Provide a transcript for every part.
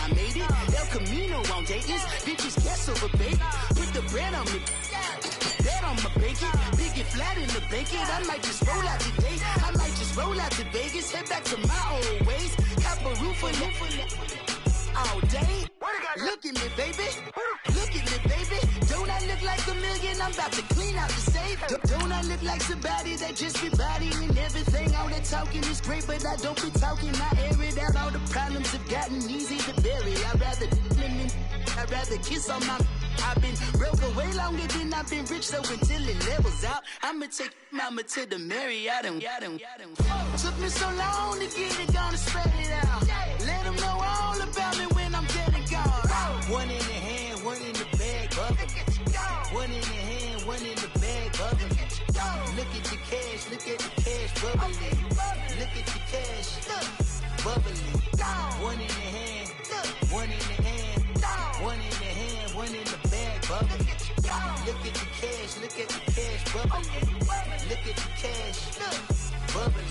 I made it. El Camino on Dayton's. Bitches guess over bait. Put the bread on me. Bet on my bacon. Big and flat in the bacon. I might just roll out today. I might just roll out to Vegas. Head back to my old ways. Cop a roof for all day. Look at me, baby. Look at me, baby. Don't I look like a million? I'm about to clean out the safe. Don't I look like somebody that just be bodying everything? All that talking is great, but I don't be talking. I air it out. All the problems have gotten easy to bury. I'd rather kiss on my... I've been broke way longer than I've been rich, so until it levels out, I'ma take mama to the Marriott and took me so long to get it, gonna spread it out. Let them know all about me when I'm dead and gone. One in the hand, one in the bag, bubbling. One in the hand, one in the bag, bubbling. Look at the cash, look at the cash, bubbling. Look at the cash, bubbling. One in the hand, one in the hand, one in the hand, one in the bag, bubbling. Look at the cash, look at the cash, bubbling. Look at the cash, bubbling.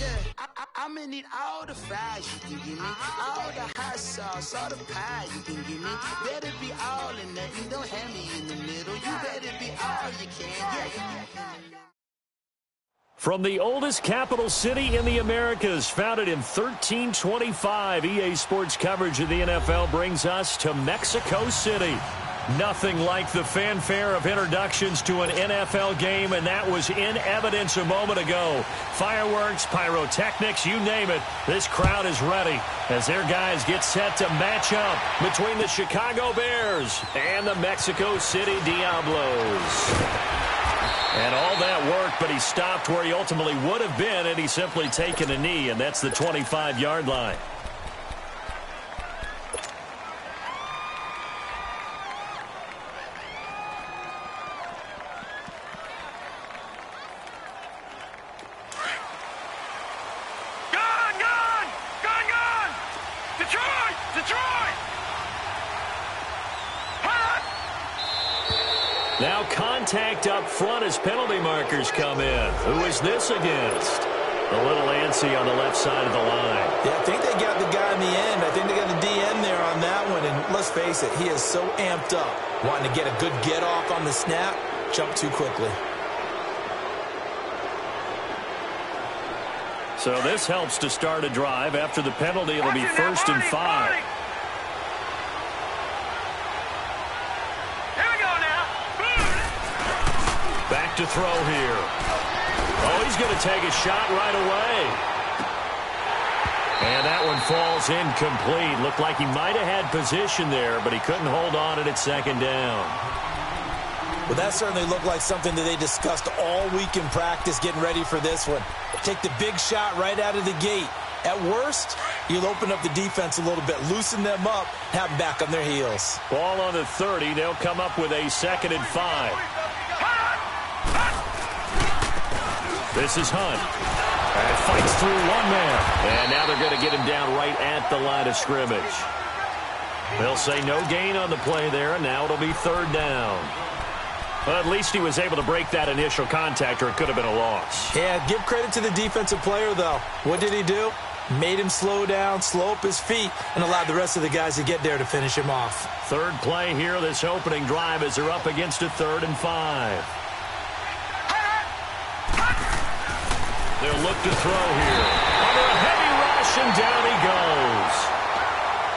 I'ma need all the fries you can give me, all the hot sauce, all the pie you can give me. Better be all in nothing, don't have me in the middle. You better be all you can. Yeah. From the oldest capital city in the Americas, founded in 1325, EA Sports coverage of the NFL brings us to Mexico City. Nothing like the fanfare of introductions to an NFL game, and that was in evidence a moment ago. Fireworks, pyrotechnics, you name it. This crowd is ready as their guys get set to match up between the Chicago Bears and the Mexico City Diablos. And all that worked, but he stopped where he ultimately would have been, and he's simply taken a knee, and that's the 25-yard line. Now contact up front as penalty markers come in. Who is this against? A little antsy on the left side of the line. Yeah, I think they got the guy in the end. I think they got the DN there on that one. And let's face it, he is so amped up. Wanting to get a good get off on the snap, jump too quickly. So this helps to start a drive. After the penalty, it'll be 1st and 5. Back to throw here. Oh, he's going to take a shot right away. And that one falls incomplete. Looked like he might have had position there, but he couldn't hold on at second down. Well, that certainly looked like something that they discussed all week in practice getting ready for this one. Take the big shot right out of the gate. At worst, you'll open up the defense a little bit, loosen them up, have them back on their heels. Ball on the 30. They'll come up with a 2nd and 5. This is Hunt. And fights through one man. And now they're going to get him down right at the line of scrimmage. They'll say no gain on the play there, and now it'll be 3rd down. Well, at least he was able to break that initial contact, or it could have been a loss. Yeah, give credit to the defensive player, though. What did he do? Made him slow down, slow up his feet, and allowed the rest of the guys to get there to finish him off. 3rd play here, this opening drive, as they're up against a 3rd and 5. They'll look to throw here. Under a heavy rush, and down he goes.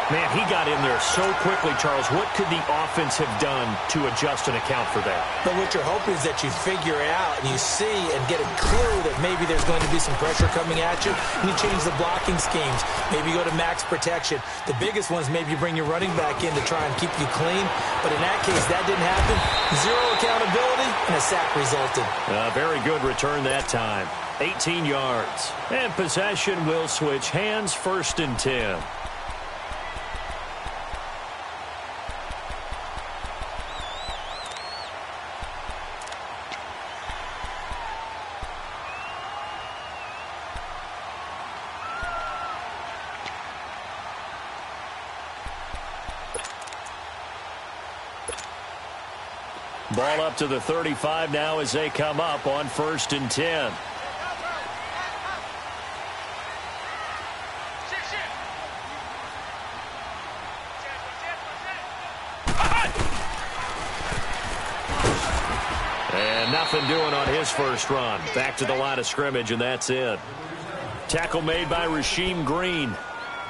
Man, he got in there so quickly, Charles. What could the offense have done to adjust and account for that? But what you're hoping is that you figure out and you see and get a clue that maybe there's going to be some pressure coming at you, and you change the blocking schemes. Maybe you go to max protection. The biggest one is maybe you bring your running back in to try and keep you clean. But in that case, that didn't happen. Zero accountability, and a sack resulted. Very good return that time. 18 yards. And possession will switch hands, 1st and 10. Ball up to the 35 now as they come up on 1st and 10. Nothing doing on his first run. Back to the line of scrimmage, and that's it. Tackle made by Rasheem Green.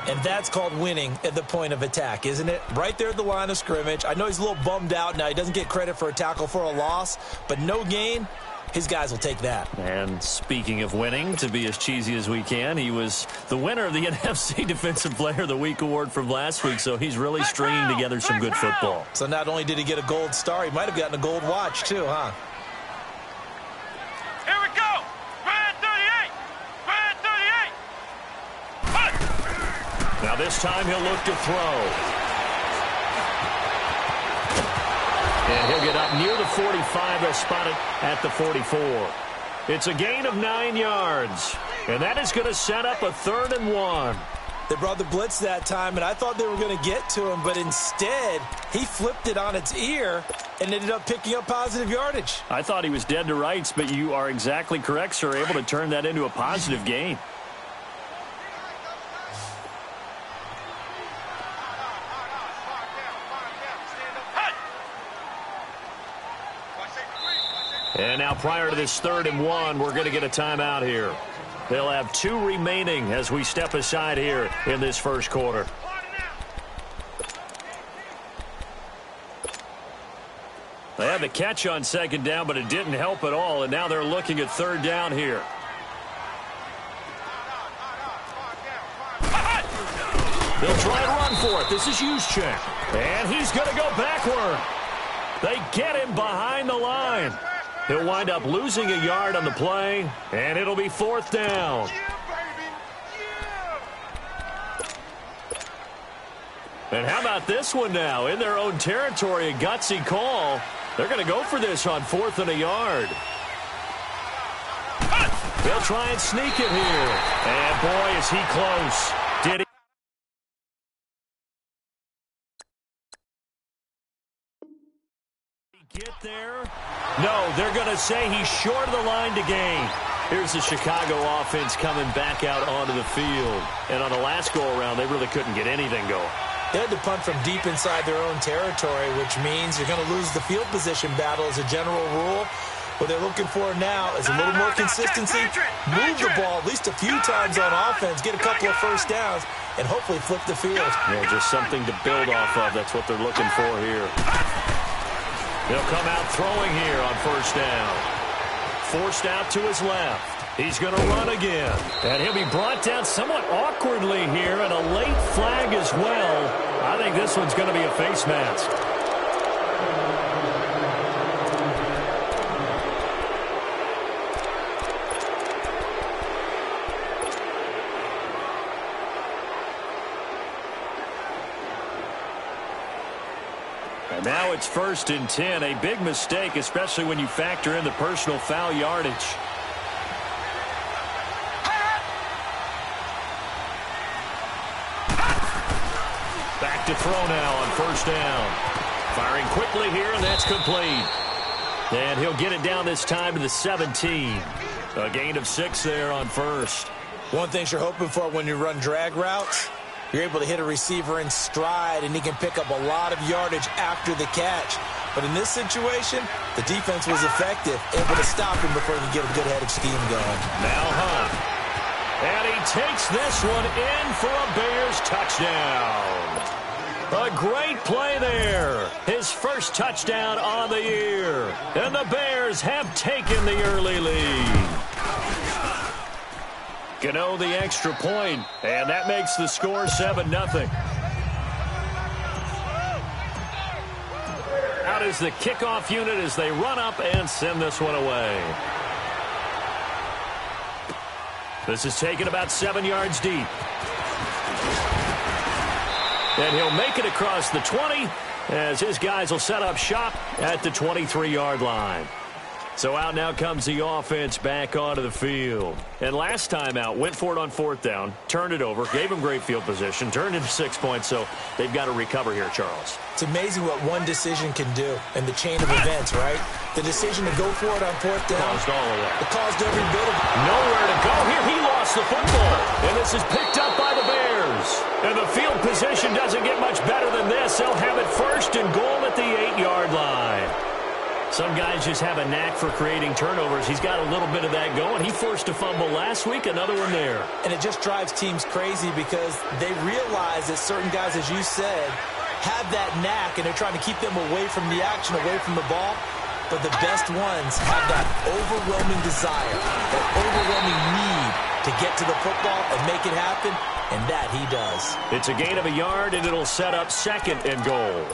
And that's called winning at the point of attack, isn't it? Right there at the line of scrimmage. I know he's a little bummed out now. He doesn't get credit for a tackle for a loss, but no gain, his guys will take that. And speaking of winning, to be as cheesy as we can, he was the winner of the NFC Defensive Player of the Week award from last week, so he's really stringing together some good football. So not only did he get a gold star, he might have gotten a gold watch too, huh? Here we go! Brand 38! Brand 38! Now this time he'll look to throw. And he'll get up near the 45. They'll spot it at the 44. It's a gain of 9 yards. And that is going to set up a 3rd and 1. They brought the blitz that time, and I thought they were going to get to him, but instead, he flipped it on its ear and ended up picking up positive yardage. I thought he was dead to rights, but you are exactly correct, sir. Able to turn that into a positive gain. And now prior to this 3rd and 1, we're going to get a timeout here. They'll have 2 remaining as we step aside here in this first quarter. They had the catch on 2nd down, but it didn't help at all, and now they're looking at 3rd down here. They'll try and run for it. This is Juszczyk. And he's going to go backward. They get him behind the line. He'll wind up losing a yard on the play, and it'll be 4th down. And how about this one now? In their own territory, a gutsy call. They're going to go for this on 4th and a yard. They'll try and sneak it here. And boy, is he close. Did he? Get there? No, they're going to say he's short of the line to gain. Here's the Chicago offense coming back out onto the field. And on the last go-around, they really couldn't get anything going. They had to punt from deep inside their own territory, which means you're going to lose the field position battle as a general rule. What they're looking for now is a little more consistency, move the ball at least a few times on offense, get a couple of first downs, and hopefully flip the field. Yeah, just something to build off of. That's what they're looking for here. They'll come out throwing here on 1st down. Forced out to his left. He's going to run again. And he'll be brought down somewhat awkwardly here, and a late flag as well. I think this one's going to be a face mask. And now it's 1st and 10. A big mistake, especially when you factor in the personal foul yardage. Back to throw now on 1st down. Firing quickly here, and that's complete. And he'll get it down this time to the 17. A gain of 6 there on 1st. One thing you're hoping for when you run drag routes, you're able to hit a receiver in stride, and he can pick up a lot of yardage after the catch. But in this situation, the defense was effective, able to stop him before he could get a good head of steam going. Now Hunt. And he takes this one in for a Bears touchdown. A great play there. His first touchdown on the year. And the Bears have taken the early lead. Gano the extra point, and that makes the score 7-0. Out is the kickoff unit as they run up and send this one away. This is taken about 7 yards deep. And he'll make it across the 20 as his guys will set up shop at the 23-yard line. So out now comes the offense back onto the field. And last time out, went for it on 4th down, turned it over, gave him great field position, turned into 6 points, so they've got to recover here, Charles. It's amazing what one decision can do in the chain of events, right? The decision to go for it on 4th down. Caused all of that. It caused every bit of it. Nowhere to go here. He lost the football. And this is picked up by the Bears. And the field position doesn't get much better than this. They'll have it 1st and goal at the 8-yard line. Some guys just have a knack for creating turnovers. He's got a little bit of that going. He forced a fumble last week, another one there. And it just drives teams crazy because they realize that certain guys, as you said, have that knack, and they're trying to keep them away from the action, away from the ball. But the best ones have that overwhelming desire, that overwhelming need to get to the football and make it happen, and that he does. It's a gain of a yard, and it'll set up 2nd and goal.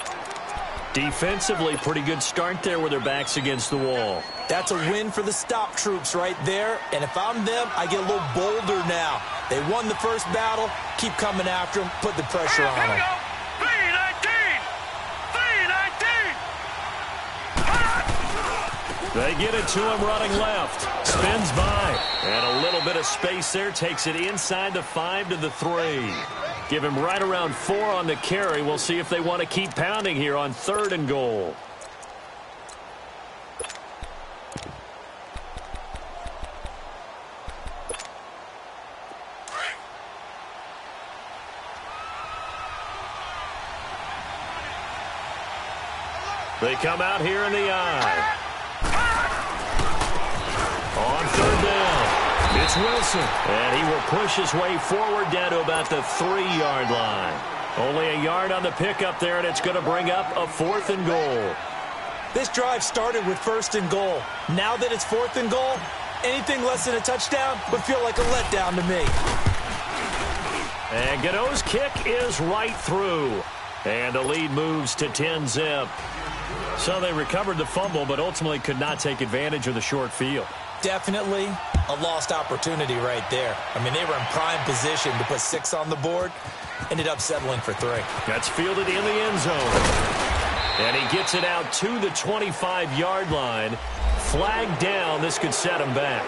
Defensively, pretty good start there with their backs against the wall. That's a win for the stop troops right there. And if I'm them, I get a little bolder now. They won the first battle. Keep coming after them. Put the pressure on them. 3-19. They get it to him running left. Spins by. And a little bit of space there. Takes it inside the 5 to the 3. Give him right around 4 on the carry. We'll see if they want to keep pounding here on 3rd and goal. They come out here in the eye. On 3rd down. It's Wilson, and he will push his way forward down to about the 3-yard line. Only a yard on the pickup there, and it's going to bring up a 4th and goal. This drive started with 1st and goal. Now that it's 4th and goal, anything less than a touchdown would feel like a letdown to me. And Godot's kick is right through. And the lead moves to 10-zip. So they recovered the fumble, but ultimately could not take advantage of the short field. Definitely a lost opportunity right there. I mean, they were in prime position to put 6 on the board. Ended up settling for 3. That's fielded in the end zone. And he gets it out to the 25-yard line. Flag down. This could set him back.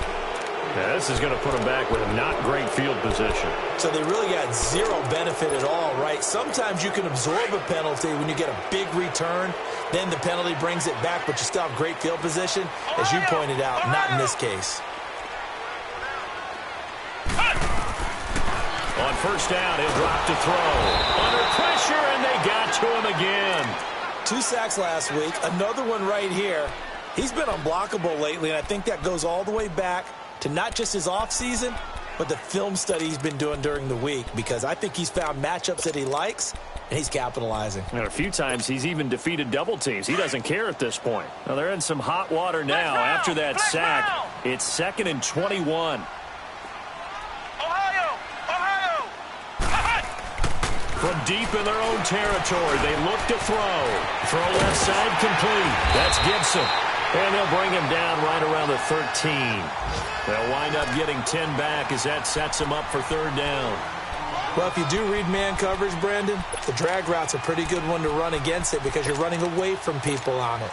Now, this is going to put him back with a not great field position. So they really got zero benefit at all, right? Sometimes you can absorb a penalty when you get a big return. Then the penalty brings it back, but you still have great field position. As you pointed out, not in this case. On 1st down, he'll drop to throw. Under pressure, and they got to him again. 2 sacks last week, another one right here. He's been unblockable lately, and I think that goes all the way back to not just his offseason, but the film study he's been doing during the week, because I think he's found matchups that he likes, and he's capitalizing. And a few times he's even defeated double teams. He doesn't care at this point. Now they're in some hot water now after that sack. It's 2nd and 21. From deep in their own territory, they look to throw. Throw left side complete. That's Gibson. And they'll bring him down right around the 13. They'll wind up getting 10 back as that sets him up for 3rd down. Well, if you do read man coverage, Brandon, the drag route's a pretty good one to run against it because you're running away from people on it.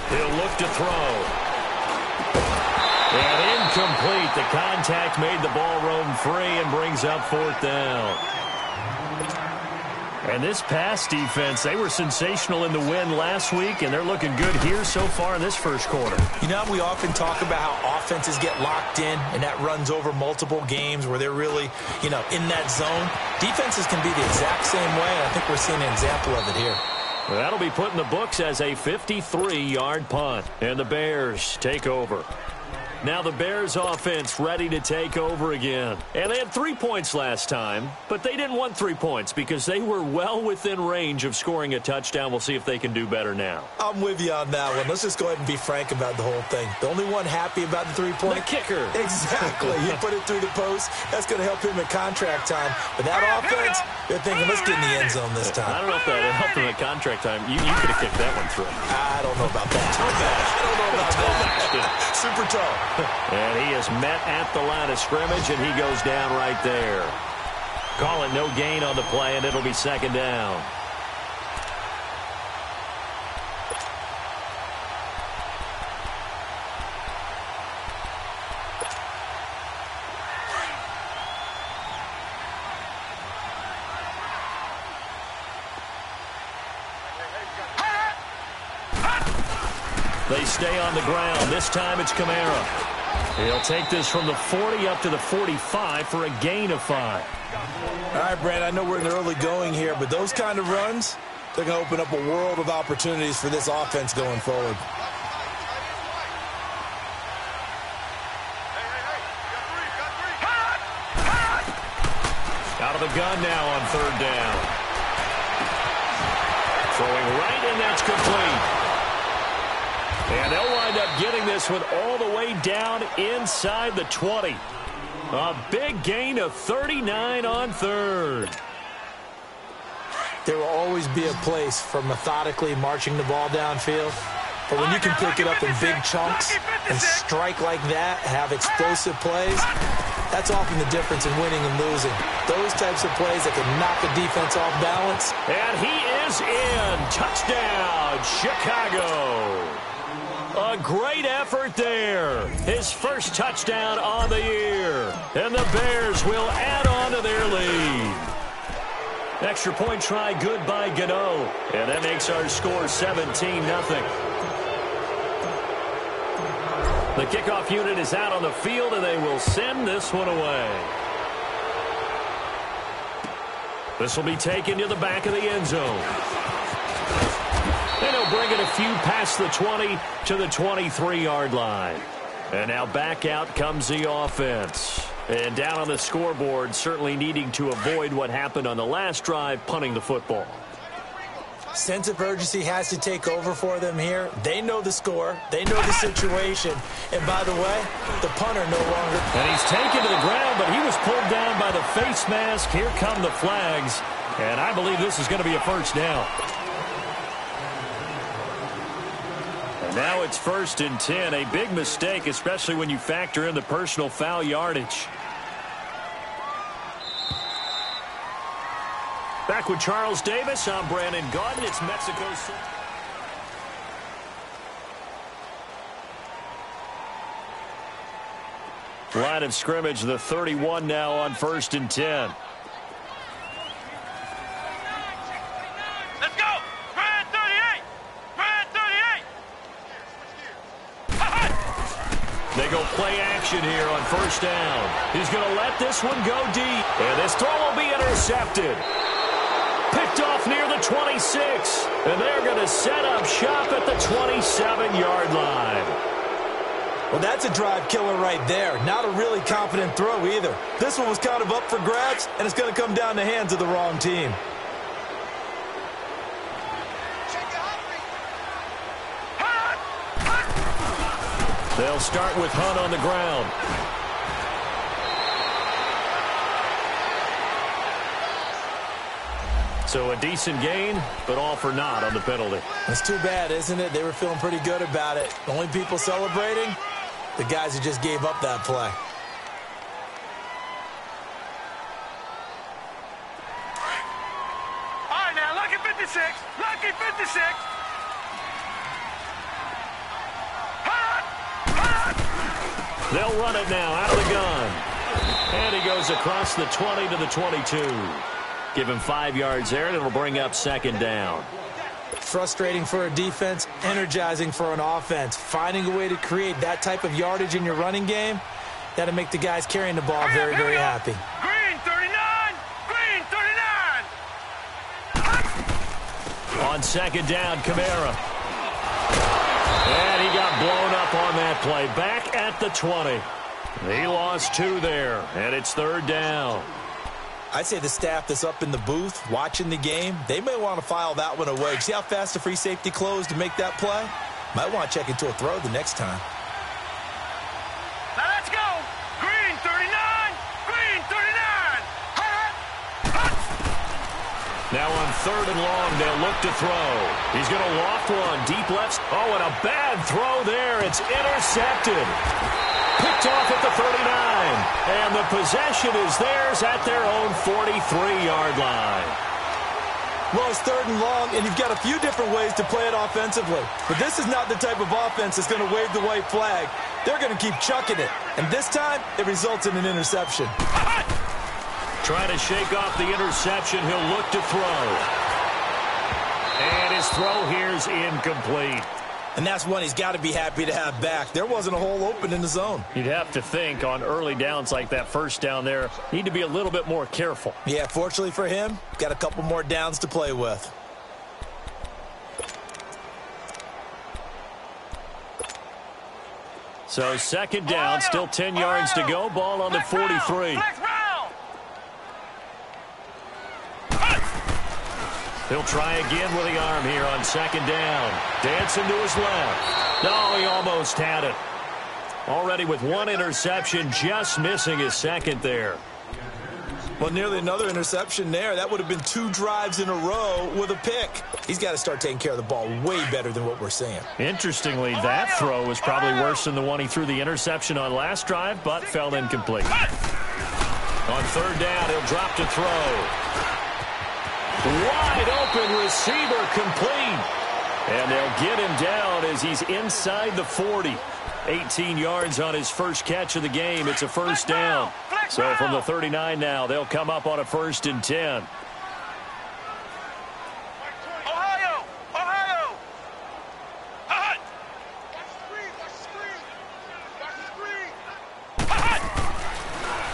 He'll look to throw. And incomplete. The contact made the ball roam free and brings up 4th down. And this pass defense, they were sensational in the win last week, and they're looking good here so far in this first quarter. You know, we often talk about how offenses get locked in, and that runs over multiple games where they're really, in that zone. Defenses can be the exact same way, and I think we're seeing an example of it here. Well, that'll be put in the books as a 53-yard punt, and the Bears take over. Now the Bears offense ready to take over again. And they had 3 points last time, but they didn't want 3 points because they were well within range of scoring a touchdown. We'll see if they can do better now. I'm with you on that one. Let's just go ahead and be frank about the whole thing. The only one happy about the 3-point? The kicker. Exactly. He put it through the post. That's going to help him at contract time. But that offense, they're thinking, let's get in the end zone this time. I don't know if that helped him at contract time. You could have kicked that one through. I don't know about that. I don't know about that. Super tall. And he is met at the line of scrimmage, and he goes down right there. Call it no gain on the play, and it'll be 2nd down. They stay on the ground. This time it's Kamara. He'll take this from the 40 up to the 45 for a gain of 5. All right, Brand, I know we're in the early going here, but those kind of runs, they're going to open up a world of opportunities for this offense going forward. Out of the gun now on 3rd down. Throwing right, and that's complete. And they'll wind up getting this one all the way down inside the 20. A big gain of 39 on 3rd. There will always be a place for methodically marching the ball downfield. But when you can pick it up in big chunks and strike like that, have explosive plays, that's often the difference in winning and losing. Those types of plays that can knock a defense off balance. And he is in. Touchdown, Chicago. A great effort there. His first touchdown on the year. And the Bears will add on to their lead. Extra point try good by Gano. And that makes our score 17-0. The kickoff unit is out on the field, and they will send this one away. This will be taken to the back of the end zone. And he'll bring it a few past the 20 to the 23-yard line. And now back out comes the offense. And down on the scoreboard, certainly needing to avoid what happened on the last drive, punting the football. Sense of urgency has to take over for them here. They know the score. They know the situation. And by the way, the punter no longer. And he's taken to the ground, but he was pulled down by the face mask. Here come the flags. And I believe this is going to be a first down. And now it's 1st and 10. A big mistake, especially when you factor in the personal foul yardage. Back with Charles Davis. I'm Brandon Gaudin. It's Mexico City. Line of scrimmage, the 31 now on 1st and 10. Let's go! Brand 38! Brand 38! They go play action here on 1st down. He's going to let this one go deep. And this throw will be intercepted. Picked off near the 26. And they're going to set up shop at the 27-yard line. Well, that's a drive killer right there. Not a really confident throw either. This one was kind of up for grabs, and it's going to come down the hands of the wrong team. They'll start with Hunt on the ground. So a decent gain, but all for naught on the penalty. That's too bad, isn't it? They were feeling pretty good about it. The only people celebrating, the guys who just gave up that play. All right, now, lucky 56. Lucky 56. They'll run it now out of the gun. And he goes across the 20 to the 22. Give him 5 yards there, and it'll bring up 2nd down. Frustrating for a defense, energizing for an offense. Finding a way to create that type of yardage in your running game, that'll make the guys carrying the ball very, very happy. Green 39. Green 39. On 2nd down, Kamara. And he got blown up on that play. Back at the 20. He lost 2 there, and it's 3rd down. I'd say the staff that's up in the booth watching the game, they may want to file that one away. See how fast the free safety closed to make that play? Might want to check into a throw the next time. Now let's go. Green 39. Green 39. Now on 3rd and long, they'll look to throw. He's going to loft one deep left. Oh, and a bad throw there. It's intercepted. Picked off at the 39. And the possession is theirs at their own 43-yard line. Well, it's 3rd and long, and you've got a few different ways to play it offensively. But this is not the type of offense that's going to wave the white flag. They're going to keep chucking it. And this time, it results in an interception. Trying to shake off the interception. He'll look to throw. And his throw here is incomplete. And that's one he's got to be happy to have back. There wasn't a hole open in the zone. You'd have to think on early downs like that first down there, need to be a little bit more careful. Yeah, fortunately for him, got a couple more downs to play with. So second down, still 10 yards to go. Ball on the 43. He'll try again with the arm here on second down. Dancing to his left. No, he almost had it. Already with one interception, just missing his second there. Well, nearly another interception there. That would have been 2 drives in a row with a pick. He's got to start taking care of the ball way better than what we're seeing. Interestingly, that throw was probably worse than the one he threw the interception on last drive, but fell incomplete. On third down, he'll drop to throw. Wide open receiver complete. And they'll get him down as he's inside the 40. 18 yards on his first catch of the game. It's a first down. So from the 39 now, they'll come up on a 1st and 10. Ohio! Ohio!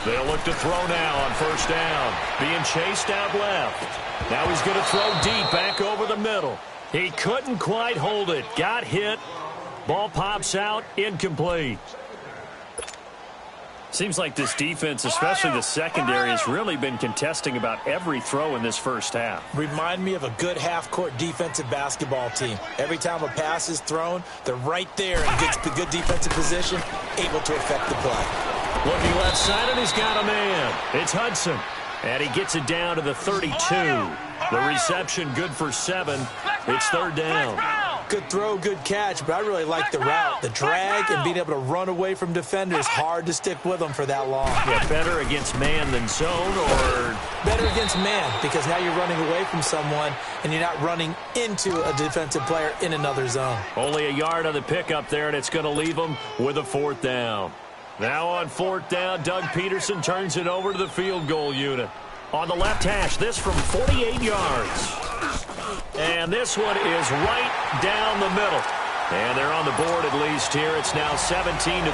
They'll look to throw now on first down. Being chased out left. Now he's going to throw deep back over the middle. He couldn't quite hold it. Got hit. Ball pops out. Incomplete. Seems like this defense, especially the secondary, has really been contesting about every throw in this first half. Remind me of a good half-court defensive basketball team. Every time a pass is thrown, they're right there in good defensive position, able to affect the play. Looking left side, and he's got a man. It's Hudson. And he gets it down to the 32. The reception good for 7. It's third down. Good throw, good catch, but I really like the route. The drag and being able to run away from defenders, hard to stick with them for that long. Yeah, better against man than zone, or? Better against man, because now you're running away from someone and you're not running into a defensive player in another zone. Only a yard on the pickup there, and it's going to leave them with a 4th down. Now on 4th down, Doug Peterson turns it over to the field goal unit. On the left hash, this from 48 yards. And this one is right down the middle. And they're on the board at least here. It's now 17-3.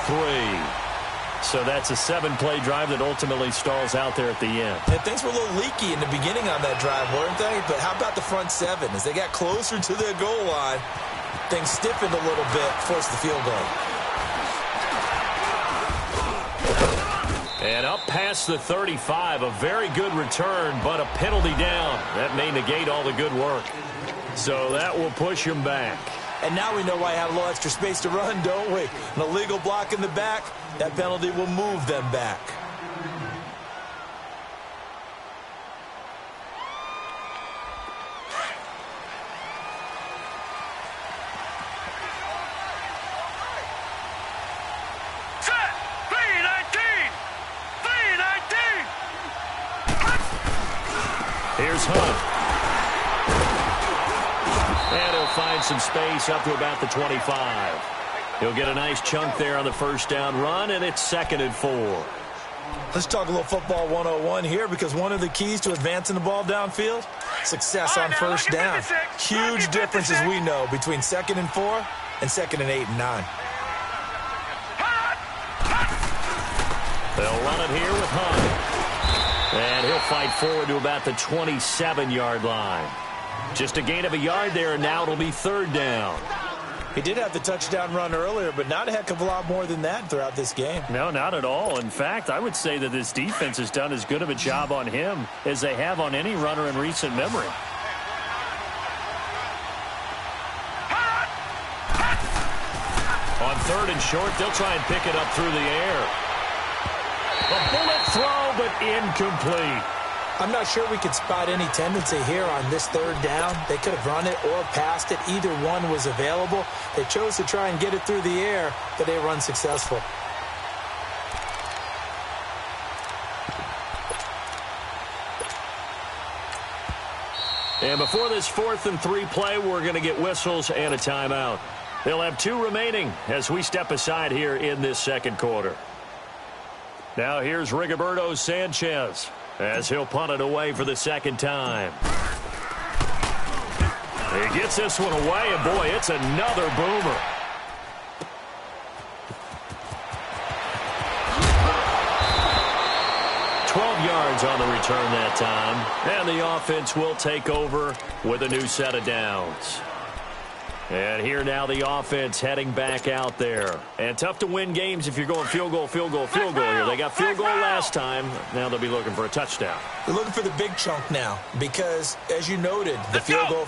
So that's a 7-play drive that ultimately stalls out there at the end. And things were a little leaky in the beginning on that drive, weren't they? But how about the front 7? As they got closer to their goal line, things stiffened a little bit, forced the field goal. And up past the 35, a very good return, but a penalty down. That may negate all the good work. So that will push him back. And now we know why I had a little extra space to run, don't we? An illegal block in the back, that penalty will move them back. Here's Hunt. And he'll find some space up to about the 25. He'll get a nice chunk there on the first down run, and it's 2nd and 4. Let's talk a little football 101 here, because one of the keys to advancing the ball downfield, success on first down. Huge difference, as we know, between 2nd and 4 and 2nd and 8 and 9. They'll run it here with Hunt. And he'll fight forward to about the 27-yard line. Just a gain of a yard there, and now it'll be 3rd down. He did have the touchdown run earlier, but not a heck of a lot more than that throughout this game. No, not at all. In fact, I would say that this defense has done as good of a job on him as they have on any runner in recent memory. On 3rd and short, they'll try and pick it up through the air. A bullet throw, but incomplete. I'm not sure we could spot any tendency here on this 3rd down. They could have run it or passed it. Either one was available. They chose to try and get it through the air, but they were unsuccessful. And before this 4th and 3 play, we're going to get whistles and a timeout. They'll have 2 remaining as we step aside here in this 2nd quarter. Now here's Rigoberto Sanchez as he'll punt it away for the 2nd time. He gets this one away, and boy, it's another boomer. Yards on the return that time, and the offense will take over with a new set of downs. And here now the offense heading back out there. And tough to win games if you're going field goal, field goal, field goal here. They got field goal last time. Now they'll be looking for a touchdown. They're looking for the big chunk now because, as you noted, the field goal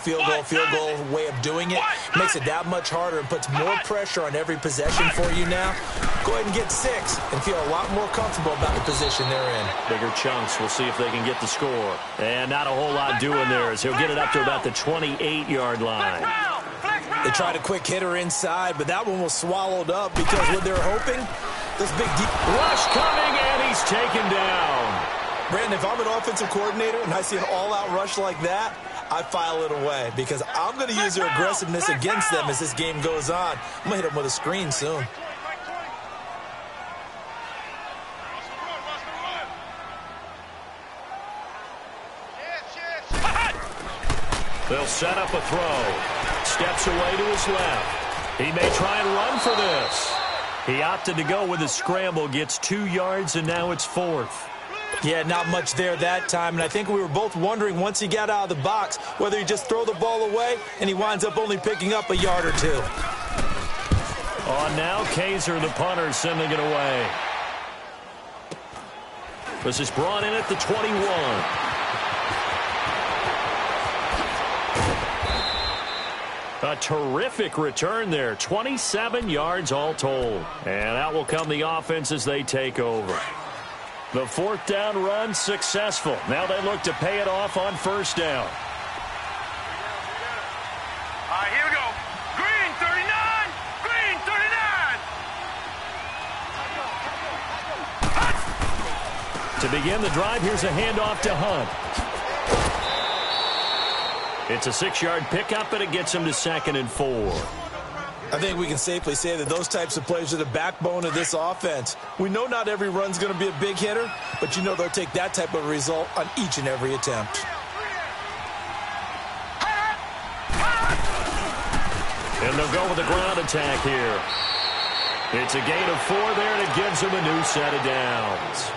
way of doing it makes it that much harder and puts more pressure on every possession for you now. Go ahead and get 6 and feel a lot more comfortable about the position they're in. Bigger chunks. We'll see if they can get the score. And not a whole lot doing there as he'll get it up to about the 28-yard line. They tried a quick hitter inside, but that one was swallowed up because what they're hoping, this big deep rush coming, and he's taken down. Brandon, if I'm an offensive coordinator and I see an all-out rush like that, I file it away because I'm going to use their aggressiveness against them as this game goes on. I'm going to hit them with a screen soon. They'll set up a throw. Steps away to his left. He may try and run for this. He opted to go with a scramble, gets 2 yards, and now it's 4th. Yeah, not much there that time, and I think we were both wondering once he got out of the box whether he just throw the ball away, and he winds up only picking up a yard or 2. On now, Kaiser, the punter, sending it away. This is brought in at the 21. A terrific return there. 27 yards all told. And out will come the offense as they take over. The 4th down run successful. Now they look to pay it off on 1st down. All right, here we go. Green 39. Green 39. To begin the drive, here's a handoff to Hunt. It's a 6-yard pickup, and it gets him to 2nd and 4. I think we can safely say that those types of plays are the backbone of this offense. We know not every run's going to be a big hitter, but you know they'll take that type of result on each and every attempt. And they'll go with a ground attack here. It's a gain of 4 there, and it gives him a new set of downs.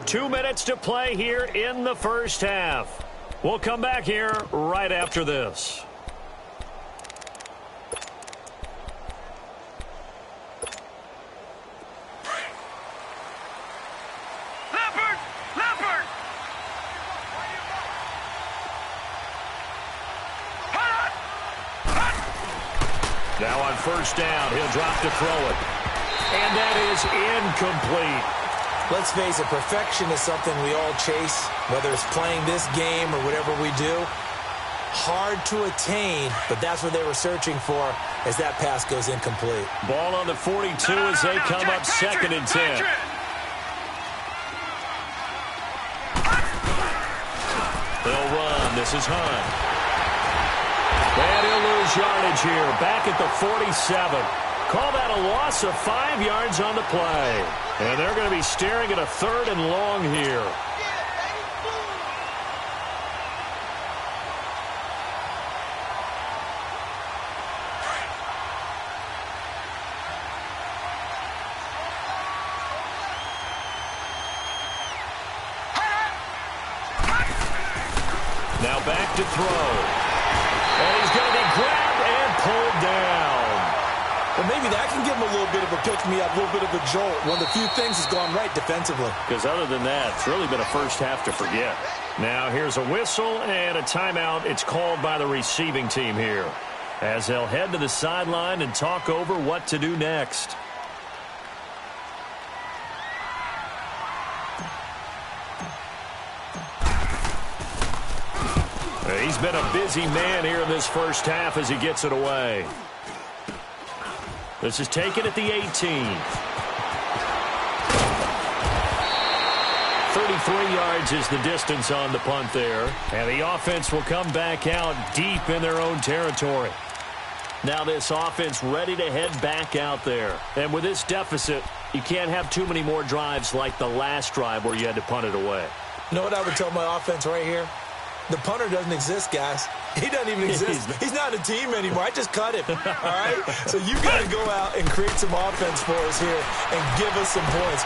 Two minutes to play here in the first half. We'll come back here right after this. Leopard! Leopard! Now on 1st down, he'll drop to throw it. And that is incomplete. Let's face it, perfection is something we all chase, whether it's playing this game or whatever we do. Hard to attain, but that's what they were searching for as that pass goes incomplete. Ball on the 42 as they come up 2nd and 10. They'll run. This is Hunt. And he'll lose yardage here. Back at the 47. Call that a loss of 5 yards on the play. And they're going to be staring at a 3rd and long here. Now back to throw. And he's going to be grabbed and pulled down. Well, maybe that can give him a little bit of a pick-me-up, a little bit of a jolt. One of the few things has gone right defensively. Because other than that, it's really been a first half to forget. Now here's a whistle and a timeout. It's called by the receiving team here, as they'll head to the sideline and talk over what to do next. He's been a busy man here in this first half as he gets it away. This is taken at the 18. 33 yards is the distance on the punt there. And the offense will come back out deep in their own territory. Now this offense ready to head back out there. And with this deficit, You can't have too many more drives like the last drive where you had to punt it away. You know what I would tell my offense right here? The punter doesn't exist, guys. He doesn't even exist. He's not a team anymore. I just cut him, all right? So you got to go out and create some offense for us here and give us some points.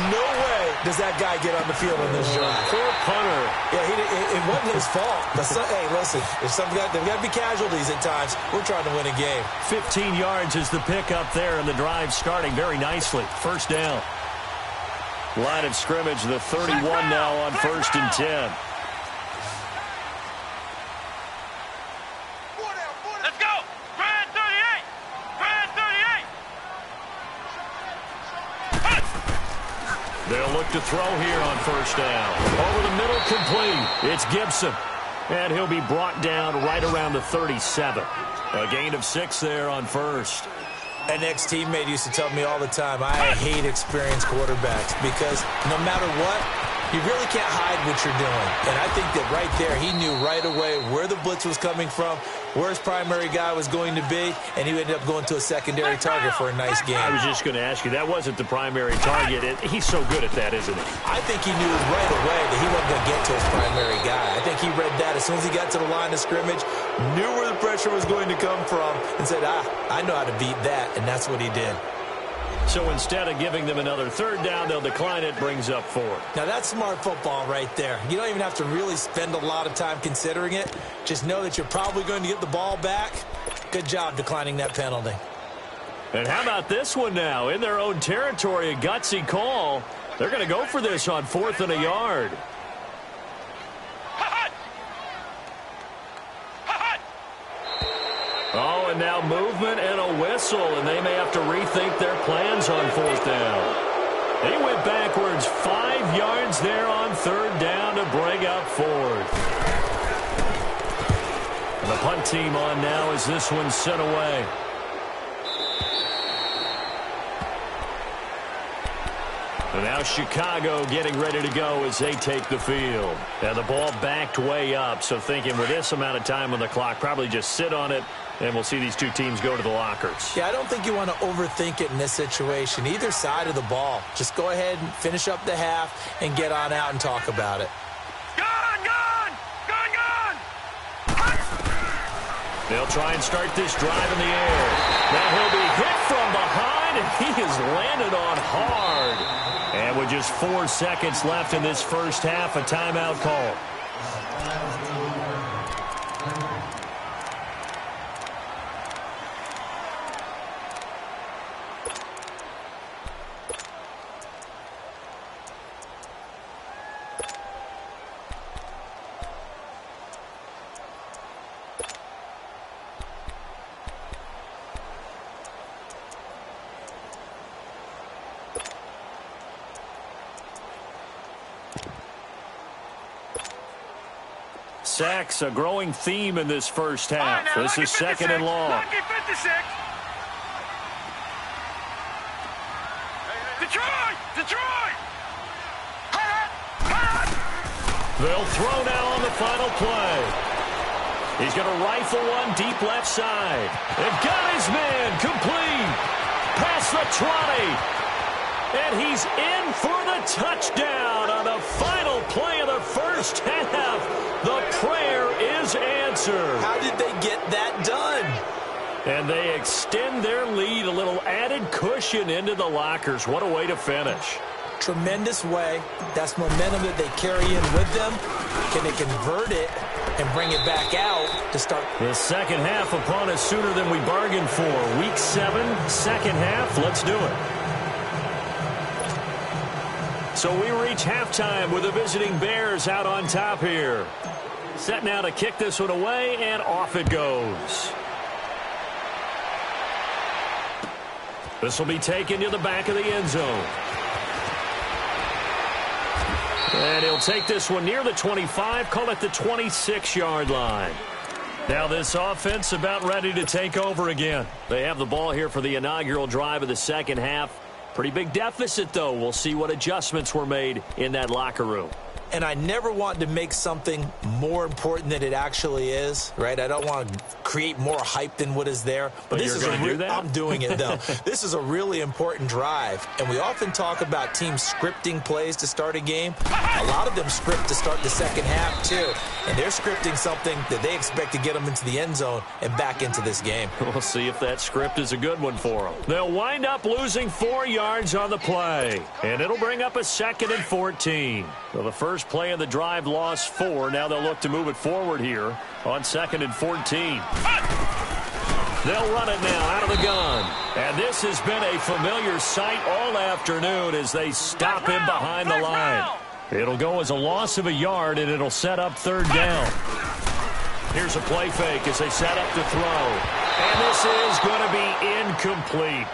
No way does that guy get on the field on this drive. Poor punter. Yeah, it wasn't his fault. Hey, listen, there's got to be casualties at times. We're trying to win a game. 15 yards is the pickup there, and the drive starting very nicely. First down. Line of scrimmage, the 31 now on 1st and 10. Let's go! Grand 38! Grand 38! They'll look to throw here on 1st down. Over the middle, complete. It's Gibson. And he'll be brought down right around the 37. A gain of 6 there on 1st. An ex-teammate used to tell me all the time, I hate experienced quarterbacks because no matter what, you really can't hide what you're doing. And I think that right there, he knew right away where the blitz was coming from, where his primary guy was going to be, and he ended up going to a secondary target for a nice game. I was just going to ask you, that wasn't the primary target. He's so good at that, isn't he? I think he knew right away that he wasn't going to get to his primary guy. I think he read that as soon as he got to the line of scrimmage, knew where the pressure was going to come from, and said, I know how to beat that, and that's what he did. So instead of giving them another 3rd down, they'll decline it, brings up 4th. Now, that's smart football right there. You don't even have to really spend a lot of time considering it. Just know that you're probably going to get the ball back. Good job declining that penalty. And how about this one now? In their own territory, a gutsy call. They're going to go for this on 4th and a yard. Oh, and now movement and a whistle, and they may have to rethink their plans on 4th down. They went backwards 5 yards there on 3rd down to bring up 4th. And the punt team on now as this one's sent away. And now Chicago getting ready to go as they take the field. And the ball backed way up, so thinking with this amount of time on the clock, probably just sit on it, and we'll see these two teams go to the lockers. Yeah, I don't think you want to overthink it in this situation. Either side of the ball. Just go ahead and finish up the half and get on out and talk about it. Gone! Gone! Gone! Gone! They'll try and start this drive in the air. Now he'll be hit from behind, and he has landed on hard. And with just 4 seconds left in this first half, a timeout call. Sacks, a growing theme in this first half. Now, this is 2nd and long. Lucky 56. Detroit! Detroit! They'll throw now on the final play. He's going to rifle one deep left side. And got his man complete. Past the 20. And he's in for the touchdown on the final play of the first half. The prayer is answered. How did they get that done? And they extend their lead, a little added cushion into the lockers. What a way to finish. Tremendous way. That's momentum that they carry in with them. Can they convert it and bring it back out to start? The second half upon us sooner than we bargained for. Week 7, second half. Let's do it. So we reach halftime with the visiting Bears out on top here. Set now to kick this one away, and off it goes. This will be taken to the back of the end zone. And he'll take this one near the 25, call it the 26-yard line. Now this offense about ready to take over again. They have the ball here for the inaugural drive of the second half. Pretty big deficit, though. We'll see what adjustments were made in that locker room. and I never want to make something more important than it actually is, right? I don't want to create more hype than what is there. But this you're is going to do that? I'm doing it, though. This is a really important drive, and we often talk about teams scripting plays to start a game. A lot of them script to start the second half, too, and they're scripting something that they expect to get them into the end zone and back into this game. We'll see if that script is a good one for them. They'll wind up losing 4 yards on the play, and it'll bring up a 2nd and 14. So the first play of the drive lost 4. Now they'll look to move it forward here on 2nd and 14. They'll run it now out of the gun. And this has been a familiar sight all afternoon as they stop him behind the line. It'll go as a loss of a yard, and it'll set up 3rd down. Here's a play fake as they set up to throw. And this is going to be incomplete.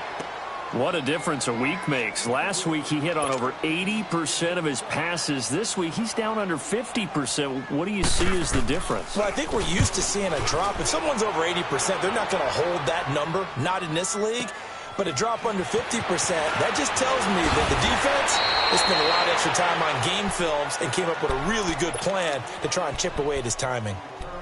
What a difference a week makes. Last week he hit on over 80% of his passes. This week he's down under 50%. What do you see as the difference? Well, I think we're used to seeing a drop. If someone's over 80%, they're not going to hold that number, not in this league. But a drop under 50%, that just tells me that the defense, they spent a lot of extra time on game films and came up with a really good plan to try and chip away at his timing.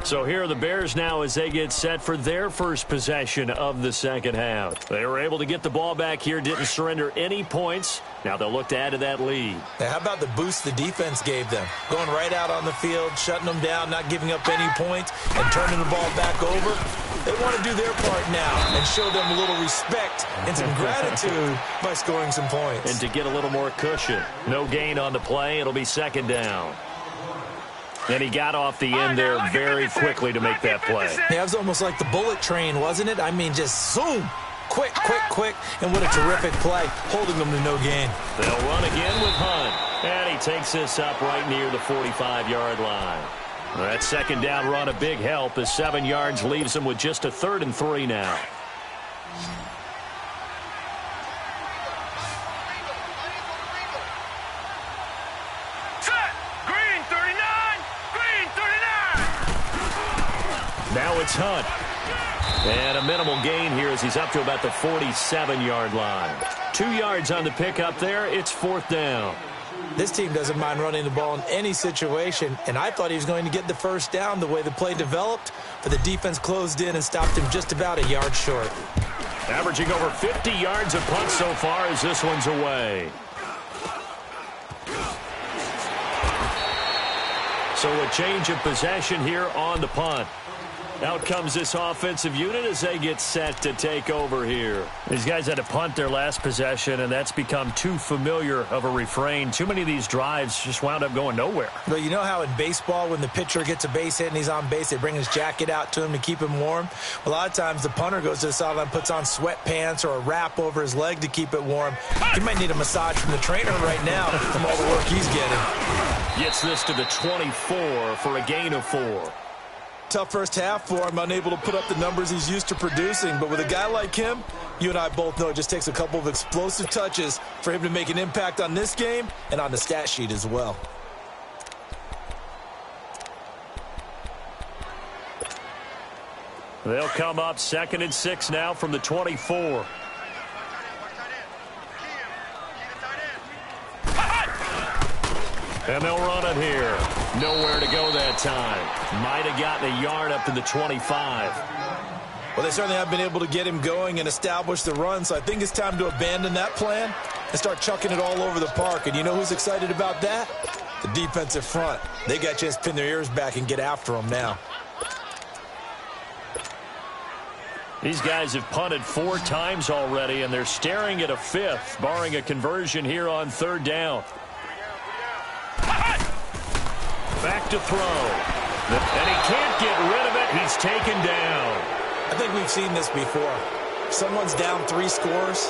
So here are the Bears now as they get set for their first possession of the second half. They were able to get the ball back here, didn't surrender any points. Now they'll look to add to that lead. Now, how about the boost the defense gave them? Going right out on the field, shutting them down, not giving up any points, and turning the ball back over. They want to do their part now and show them a little respect and some gratitude by scoring some points. And to get a little more cushion. No gain on the play. It'll be 2nd down. And he got off the end there very quickly to make that play. Yeah, it was almost like the bullet train, wasn't it? I mean, just zoom. Quick, quick, quick. And what a terrific play, holding them to no gain. They'll run again with Hunt. And he takes this up right near the 45-yard line. That 2nd down run a big help as 7 yards leaves him with just a 3rd and 3 now. Now it's Hunt. And a minimal gain here as he's up to about the 47-yard line. 2 yards on the pickup there. It's 4th down. This team doesn't mind running the ball in any situation, and I thought he was going to get the 1st down the way the play developed, but the defense closed in and stopped him just about a yard short. Averaging over 50 yards a punt so far as this one's away. So a change of possession here on the punt. Out comes this offensive unit as they get set to take over here. These guys had to punt their last possession, and that's become too familiar of a refrain. Too many of these drives just wound up going nowhere. But you know how in baseball when the pitcher gets a base hit and he's on base, they bring his jacket out to him to keep him warm? A lot of times the punter goes to the sideline, puts on sweatpants or a wrap over his leg to keep it warm. He might need a massage from the trainer right now from all the work he's getting. Gets this to the 24 for a gain of 4. Tough first half for him, unable to put up the numbers he's used to producing. But with a guy like him, you and I both know it just takes a couple of explosive touches for him to make an impact on this game and on the stat sheet as well. They'll come up 2nd and 6 now from the 24. And they'll run it here. Nowhere to go that time. Might have gotten a yard up to the 25. Well, they certainly have been able to get him going and establish the run, so I think it's time to abandon that plan and start chucking it all over the park. And you know who's excited about that? The defensive front. They got a chance to pin their ears back and get after him now. These guys have punted 4 times already, and they're staring at a 5th, barring a conversion here on 3rd down. Back to throw. And he can't get rid of it. He's taken down. I think we've seen this before. If someone's down 3 scores,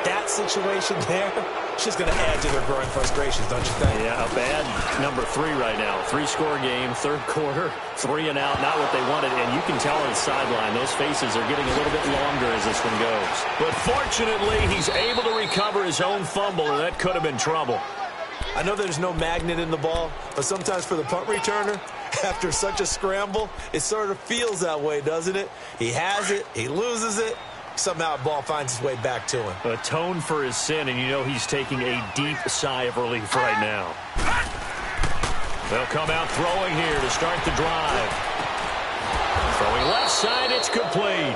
that situation there, it's just going to add to their growing frustrations, don't you think? Yeah, a bad number 3 right now. 3-score game, 3rd quarter, 3 and out, not what they wanted. And you can tell on the sideline, those faces are getting a little bit longer as this one goes. But fortunately, he's able to recover his own fumble, and that could have been trouble. I know there's no magnet in the ball, but sometimes for the punt returner, after such a scramble, it sort of feels that way, doesn't it? He has it, he loses it, somehow the ball finds its way back to him. Atone for his sin, and you know he's taking a deep sigh of relief right now. They'll come out throwing here to start the drive. Throwing left side, it's complete.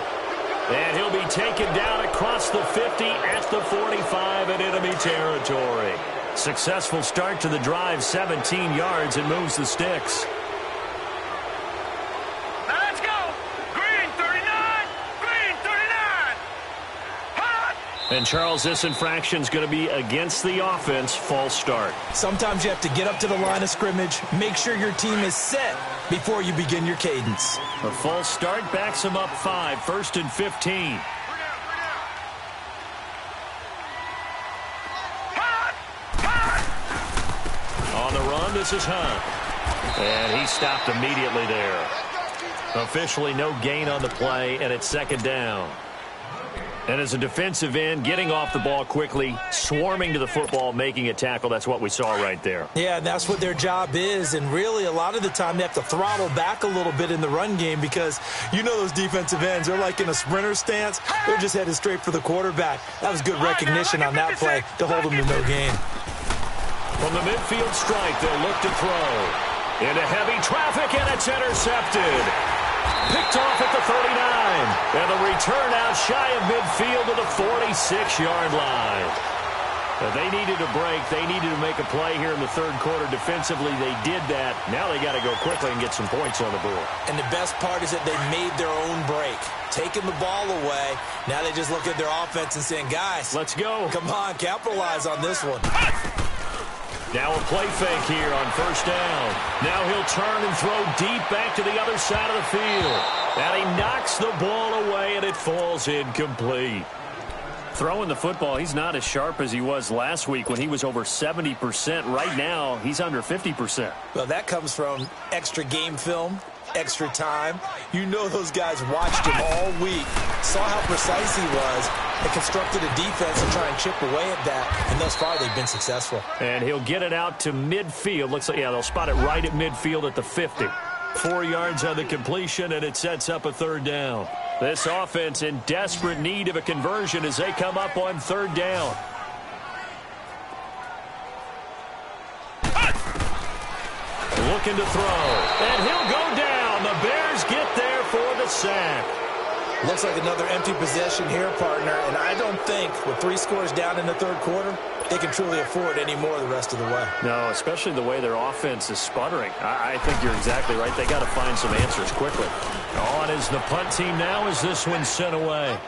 And he'll be taken down across the 50 at the 45 in enemy territory. Successful start to the drive, 17 yards, and moves the sticks. Now let's go. Green 39. Green 39. Hot. And Charles, this infraction's going to be against the offense. False start. Sometimes you have to get up to the line of scrimmage, make sure your team is set before you begin your cadence. A false start backs him up 5, 1st and 15. On the run, this is Hunt. And he stopped immediately there. Officially no gain on the play, and it's 2nd down. And as a defensive end, getting off the ball quickly, swarming to the football, making a tackle, that's what we saw right there. Yeah, and that's what their job is. And really, a lot of the time, they have to throttle back a little bit in the run game because you know those defensive ends, they're like in a sprinter stance. They're just headed straight for the quarterback. That was good recognition on that play to hold them to no gain. From the midfield strike, they'll look to throw. Into heavy traffic, and it's intercepted. Picked off at the 39. And the return out shy of midfield to the 46-yard line. Now they needed a break. They needed to make a play here in the 3rd quarter. Defensively, they did that. Now they got to go quickly and get some points on the board. And the best part is that they made their own break. Taking the ball away. Now they just look at their offense and saying, guys, let's go. Come on, capitalize on this one. Now a play fake here on 1st down. Now he'll turn and throw deep back to the other side of the field. And he knocks the ball away, and it falls incomplete. Throwing the football, he's not as sharp as he was last week when he was over 70%. Right now, he's under 50%. Well, that comes from extra game film, extra time. You know those guys watched him all week, saw how precise he was, and constructed a defense to try and chip away at that. And thus far, they've been successful. And he'll get it out to midfield. Looks like, yeah, they'll spot it right at midfield at the 50. 4 yards on the completion, and it sets up a 3rd down. This offense in desperate need of a conversion as they come up on 3rd down. Looking to throw, and he'll go down. The Bears get there for the sack. Looks like another empty possession here, partner, and I don't think with 3 scores down in the 3rd quarter, they can truly afford any more the rest of the way. No, especially the way their offense is sputtering. I think you're exactly right. They got to find some answers quickly. On is the punt team now as this one's sent away.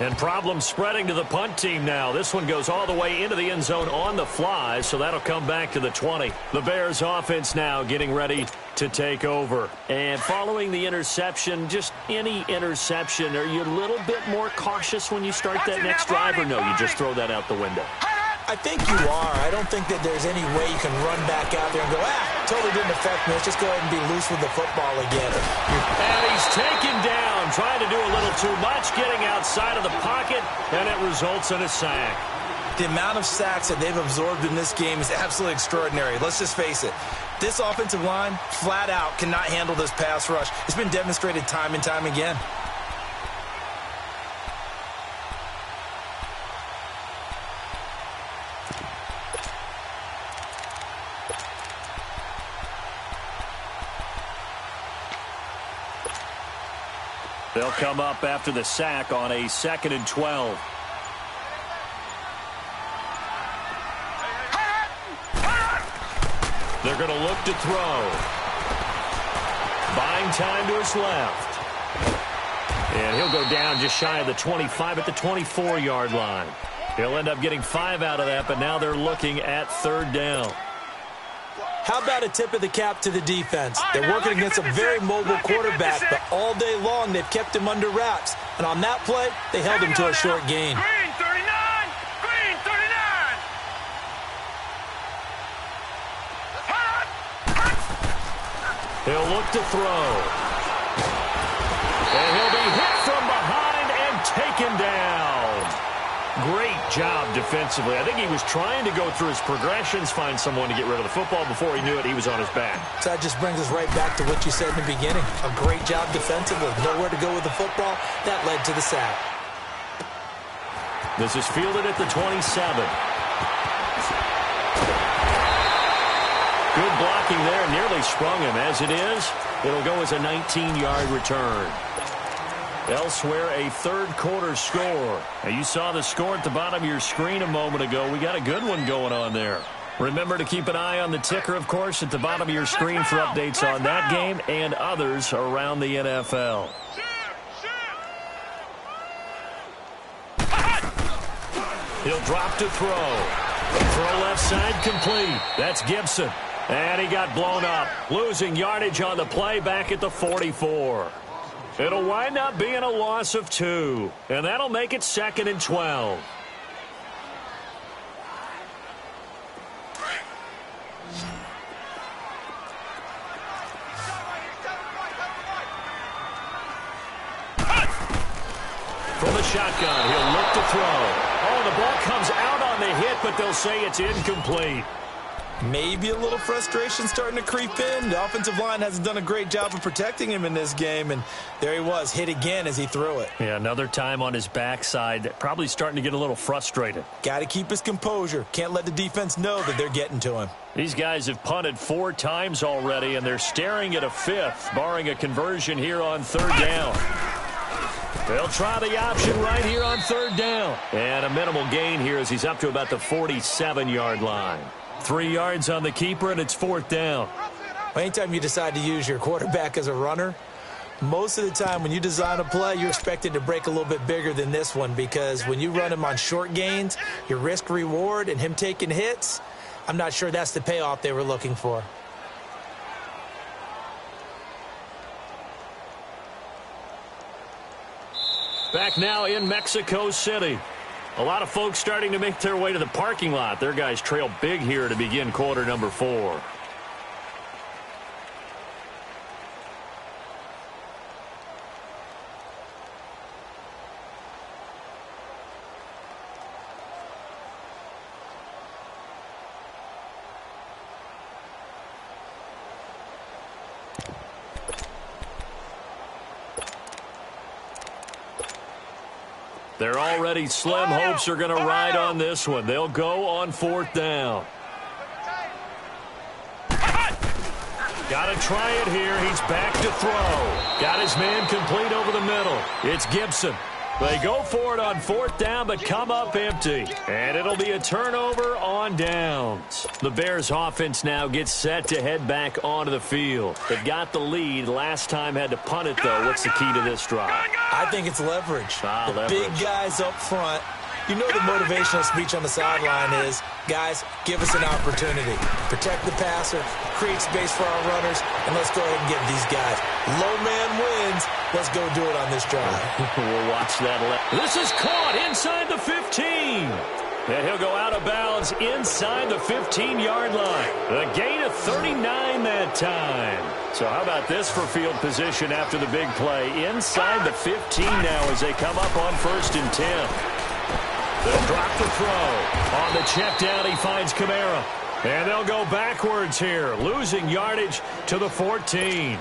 And problem spreading to the punt team now. This one goes all the way into the end zone on the fly, so that'll come back to the 20. The Bears offense now getting ready to take over. And following the interception, just any interception, are you a little bit more cautious when you start that next drive, or no, you just throw that out the window? I think you are. I don't think that there's any way you can run back out there and go, totally didn't affect me. Let's just go ahead and be loose with the football again. And he's taken down, trying to do a little too much, getting outside of the pocket, and it results in a sack. The amount of sacks that they've absorbed in this game is absolutely extraordinary. Let's just face it. This offensive line, flat out, cannot handle this pass rush. It's been demonstrated time and time again. They'll come up after the sack on a 2nd and 12. They're going to look to throw. Buying time to his left. And he'll go down just shy of the 25 at the 24-yard line. He'll end up getting 5 out of that, but now they're looking at 3rd down. How about a tip of the cap to the defense? They're working against a very mobile quarterback, but all day long they've kept him under wraps. And on that play, they held him to a short gain. Green 39. Green 39. He'll look to throw. And he'll be hit from behind and taken down. Great job defensively. I think he was trying to go through his progressions, find someone to get rid of the football. Before he knew it, he was on his back. So that just brings us right back to what you said in the beginning. A great job defensively. Nowhere to go with the football. That led to the sack. This is fielded at the 27. blocking there, nearly sprung him. As it is, it'll go as a 19-yard return. Elsewhere, a third-quarter score. Now, you saw the score at the bottom of your screen a moment ago. We got a good one going on there. Remember to keep an eye on the ticker, of course, at the bottom of your screen for updates on that game and others around the NFL. He'll drop to throw. Throw left side complete. That's Gibson. And he got blown up. Losing yardage on the play back at the 44. It'll wind up being a loss of 2. And that'll make it 2nd and 12. From the shotgun, he'll look to throw. Oh, the ball comes out on the hit, but they'll say it's incomplete. Maybe a little frustration starting to creep in. The offensive line hasn't done a great job of protecting him in this game, and there he was, hit again as he threw it. Yeah, another time on his backside, probably starting to get a little frustrated. Got to keep his composure. Can't let the defense know that they're getting to him. These guys have punted 4 times already, and they're staring at a 5th, barring a conversion here on 3rd down. They'll try the option right here on 3rd down. And a minimal gain here as he's up to about the 47-yard line. 3 yards on the keeper, and it's 4th down. Anytime you decide to use your quarterback as a runner, most of the time when you design a play, you're expected to break a little bit bigger than this one, because when you run him on short gains, your risk-reward and him taking hits, I'm not sure that's the payoff they were looking for. Back now in Mexico City. A lot of folks starting to make their way to the parking lot. Their guys trail big here to begin quarter number 4. They're already slim. Hopes are going to ride on this one. They'll go on 4th down. Got to try it here. He's back to throw. Got his man complete over the middle. It's Gibson. They go for it on 4th down, but come up empty. And it'll be a turnover on downs. The Bears offense now gets set to head back onto the field. They've got the lead. Last time had to punt it, though. What's the key to this drive? I think it's leverage. Leverage. Big guys up front. You know the motivational speech on the sideline is, guys, give us an opportunity. Protect the passer, create space for our runners, and let's go ahead and get these guys. Low man wins. Let's go do it on this drive. We'll watch that. This is caught inside the 15. And he'll go out of bounds inside the 15-yard line. A gain of 39 that time. So how about this for field position after the big play? Inside the 15 now as they come up on 1st and 10. They'll drop the throw. On the check down, he finds Kamara. And they'll go backwards here, losing yardage to the 14.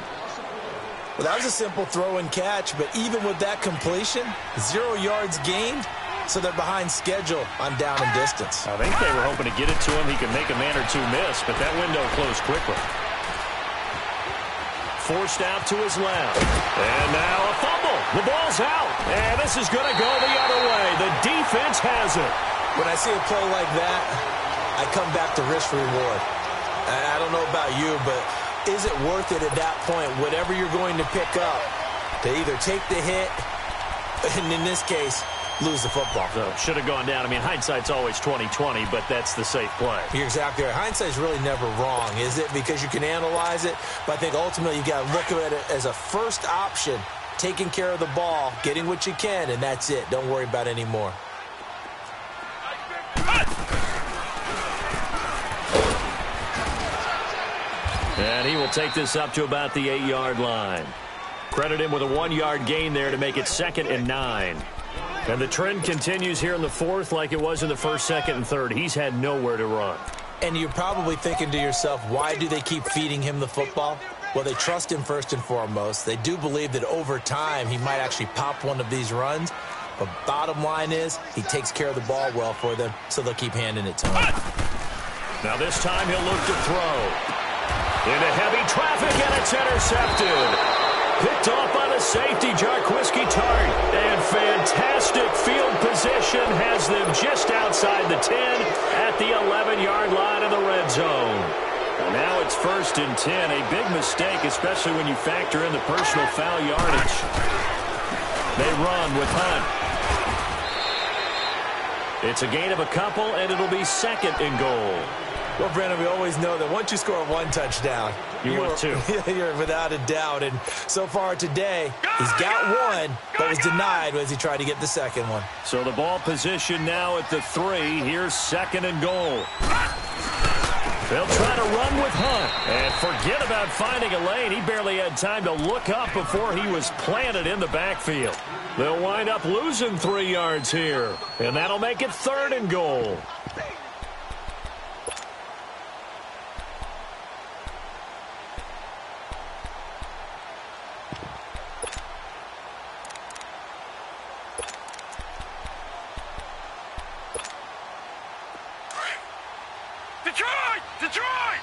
Well, that was a simple throw and catch, but even with that completion, 0 yards gained, so they're behind schedule on down and distance. I think they were hoping to get it to him. He could make a man or two miss, but that window closed quickly. Forced out to his left. And now a fumble. The ball's out. And this is going to go the other way. The defense has it. When I see a play like that, I come back to risk-reward. I don't know about you, but is it worth it at that point, whatever you're going to pick up, to either take the hit, and in this case, lose the football? So should have gone down. I mean, hindsight's always 20/20, but that's the safe play. You're exactly right. Hindsight's really never wrong, is it? Because you can analyze it, but I think ultimately you got to look at it as a first option, taking care of the ball, getting what you can, and that's it. Don't worry about any more. And he will take this up to about the 8-yard line. Credit him with a 1-yard gain there to make it 2nd and 9. And the trend continues here in the 4th like it was in the 1st, 2nd, and 3rd. He's had nowhere to run. And you're probably thinking to yourself, why do they keep feeding him the football? Well, they trust him first and foremost. They do believe that over time he might actually pop one of these runs. But bottom line is he takes care of the ball well for them, so they'll keep handing it to him. Now this time he'll look to throw. Into heavy traffic, and it's intercepted. Picked off by the safety, Jarquiski Tart. And fantastic field position has them just outside the 10 at the 11-yard line of the red zone. And now it's 1st and 10. A big mistake, especially when you factor in the personal foul yardage. They run with Hunt. It's a gain of a couple, and it'll be 2nd and goal. Well, Brandon, we always know that once you score 1 touchdown, want 2. You're without a doubt. And so far today, he's got 1, but was denied as he tried to get the 2nd one. So the ball position now at the 3. Here's 2nd and goal. They'll try to run with Hunt. And forget about finding a lane. He barely had time to look up before he was planted in the backfield. They'll wind up losing 3 yards here. And that'll make it 3rd and goal. Detroit!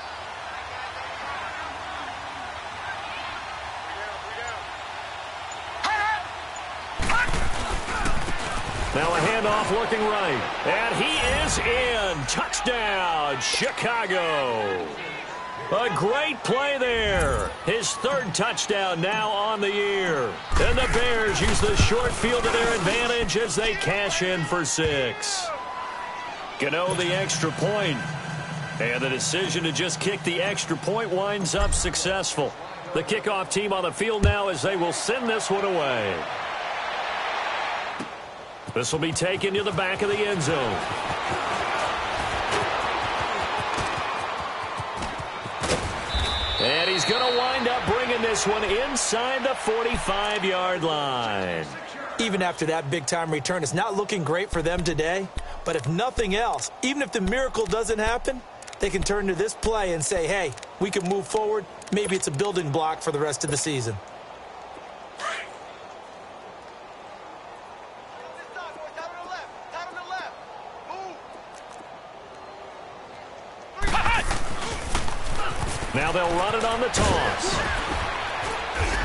Now a handoff looking right. And he is in. Touchdown, Chicago. A great play there. His 3rd touchdown now on the year. And the Bears use the short field to their advantage as they cash in for 6. Gano the extra point. And the decision to just kick the extra point winds up successful. The kickoff team on the field now as they will send this one away. This will be taken to the back of the end zone. And he's going to wind up bringing this one inside the 45-yard line. Even after that big-time return, it's not looking great for them today. But if nothing else, even if the miracle doesn't happen, they can turn to this play and say, hey, we can move forward. Maybe it's a building block for the rest of the season. Now they'll run it on the toss.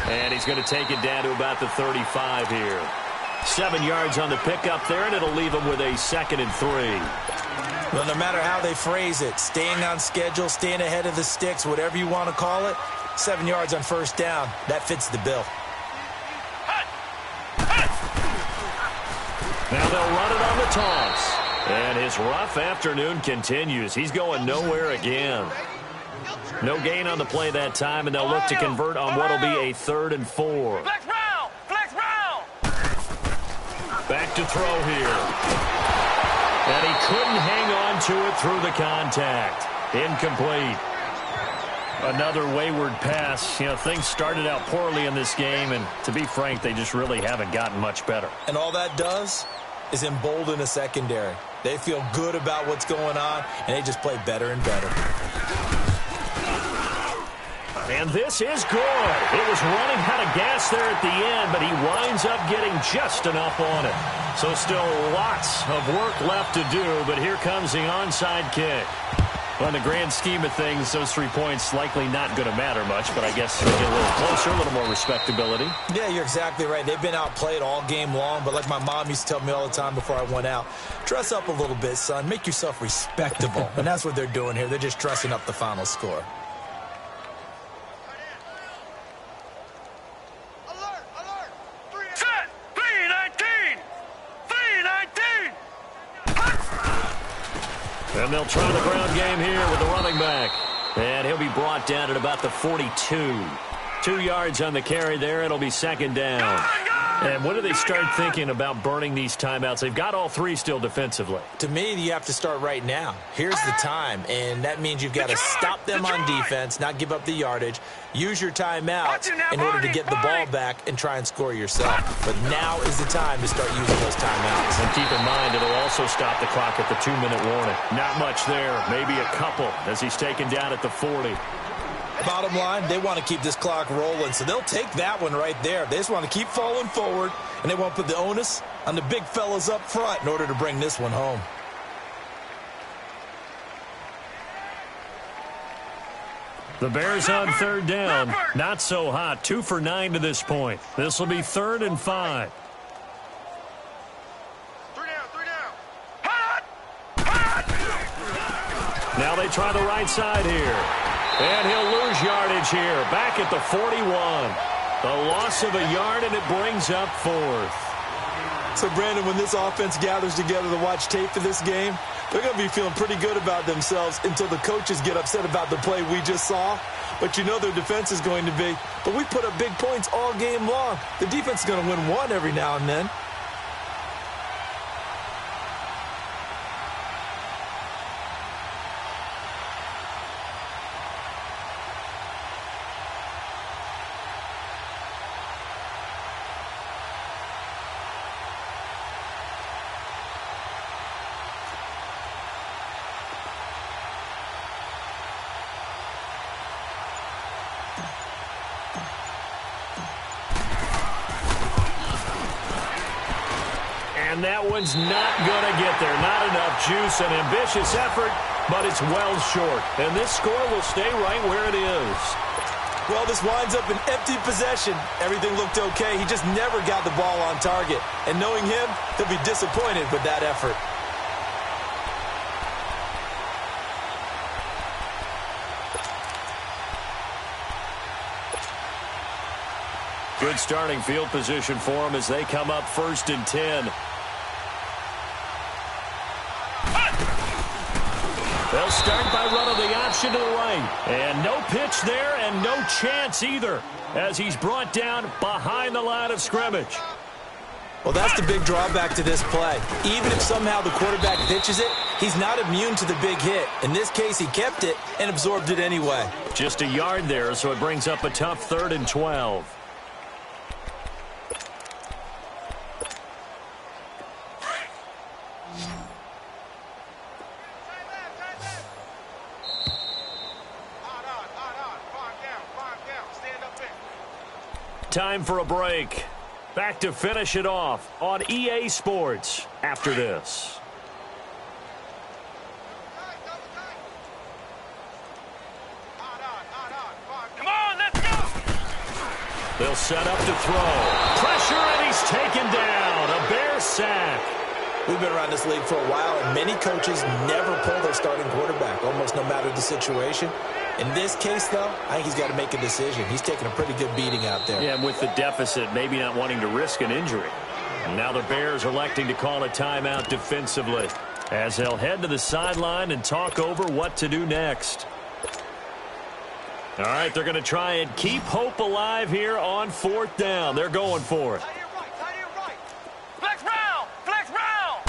And he's going to take it down to about the 35 here. 7 yards on the pickup there, and it'll leave him with a 2nd and 3. Well, no matter how they phrase it, staying on schedule, staying ahead of the sticks, whatever you want to call it, 7 yards on 1st down, that fits the bill. Now they'll run it on the toss. And his rough afternoon continues. He's going nowhere again. No gain on the play that time, and they'll look to convert on what will be a 3rd and 4. Flex round! Flex round! Back to throw here. And he couldn't hang on to it through the contact. Incomplete. Another wayward pass. You know, things started out poorly in this game, and to be frank, they just really haven't gotten much better. And all that does is embolden a secondary. They feel good about what's going on, and they just play better and better. And this is good. It was running out of gas there at the end, but he winds up getting just enough on it. So still lots of work left to do, but here comes the onside kick. On the grand scheme of things, those 3 points likely not going to matter much, but I guess they'll get a little closer, a little more respectability. Yeah, you're exactly right. They've been outplayed all game long, but like my mom used to tell me all the time before I went out, dress up a little bit, son. Make yourself respectable. And that's what they're doing here. They're just dressing up the final score. And they'll try the ground game here with the running back. And he'll be brought down at about the 42. 2 yards on the carry there. It'll be 2nd down. And when do they start thinking about burning these timeouts? They've got all 3 still defensively. To me, you have to start right now. Here's the time, and that means you've got to stop them on defense, not give up the yardage, use your timeouts in order to get the ball back and try and score yourself. But now is the time to start using those timeouts. And keep in mind, it'll also stop the clock at the 2-minute warning. Not much there, maybe a couple as he's taken down at the 40. Bottom line, they want to keep this clock rolling, so they'll take that one right there. They just want to keep falling forward, and they want to put the onus on the big fellas up front in order to bring this one home. The Bears on third down. Not so hot. 2 for 9 to this point. This will be 3rd and 5. Now they try the right side here. And he'll lose yardage here. Back at the 41. The loss of a yard, and it brings up 4th. So, Brandon, when this offense gathers together to watch tape for this game, they're going to be feeling pretty good about themselves until the coaches get upset about the play we just saw. But you know their defense is going to be. But we put up big points all game long. The defense is going to win one every now and then. And that one's not going to get there. Not enough juice. An ambitious effort, but it's well short. And this score will stay right where it is. Well, this winds up an empty possession. Everything looked okay. He just never got the ball on target. And knowing him, he'll be disappointed with that effort. Good starting field position for them as they come up 1st and 10. They'll start by running the option to the right. And no pitch there and no chance either as he's brought down behind the line of scrimmage. Well, that's the big drawback to this play. Even if somehow the quarterback pitches it, he's not immune to the big hit. In this case, he kept it and absorbed it anyway. Just a yard there, so it brings up a tough 3rd and 12. Time for a break. Back to finish it off on EA Sports after this. Come on, let's go! They'll set up to throw. Pressure, and he's taken down. A Bear sack. We've been around this league for a while, and many coaches never pull their starting quarterback, almost no matter the situation. In this case, though, I think he's got to make a decision. He's taking a pretty good beating out there. Yeah, and with the deficit, maybe not wanting to risk an injury. And now the Bears electing to call a timeout defensively as they'll head to the sideline and talk over what to do next. All right, they're going to try and keep hope alive here on 4th down. They're going for it. Flex round! Flex round!